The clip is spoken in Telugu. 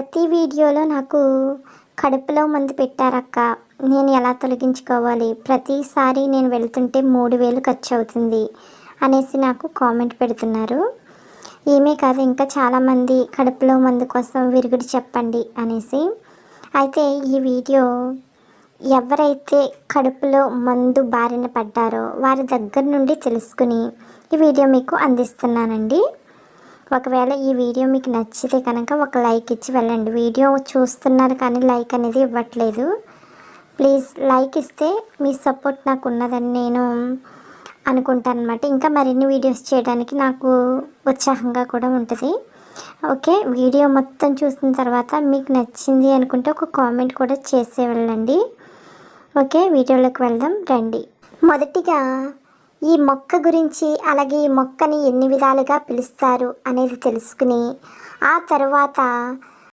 ప్రతి వీడియోలో నాకు కడుపులో మందు పెట్టారక్క, నేను ఎలా తొలగించుకోవాలి, ప్రతిసారి నేను వెళ్తుంటే 3000 ఖర్చు అవుతుంది అనేసి నాకు కామెంట్ పెడుతున్నారు. ఏమే కాదు, ఇంకా చాలామంది కడుపులో మందు కోసం విరుగుడు చెప్పండి అనేసి. అయితే ఈ వీడియో ఎవరైతే కడుపులో మందు బారిన పడ్డారో వారి దగ్గర నుండి తెలుసుకుని ఈ వీడియో మీకు అందిస్తున్నానండి. ఒకవేళ ఈ వీడియో మీకు నచ్చితే కనుక ఒక లైక్ ఇచ్చి వెళ్ళండి. వీడియో చూస్తున్నారు కానీ లైక్ అనేది ఇవ్వట్లేదు. ప్లీజ్ లైక్ ఇస్తే మీ సపోర్ట్ నాకు ఉన్నదని నేను అనుకుంటాను అన్నమాట. ఇంకా మరిన్ని వీడియోస్ చేయడానికి నాకు ఉత్సాహంగా కూడా ఉంటుంది. ఓకే, వీడియో మొత్తం చూసిన తర్వాత మీకు నచ్చింది అనుకుంటే ఒక కామెంట్ కూడా చేసే వెళ్ళండి. ఓకే, వీడియోలోకి వెళ్దాం రండి. మొదటిగా ఈ మొక్క గురించి, అలాగే ఈ మొక్కని ఎన్ని విధాలుగా పిలుస్తారు అనేది తెలుసుకుని ఆ తర్వాత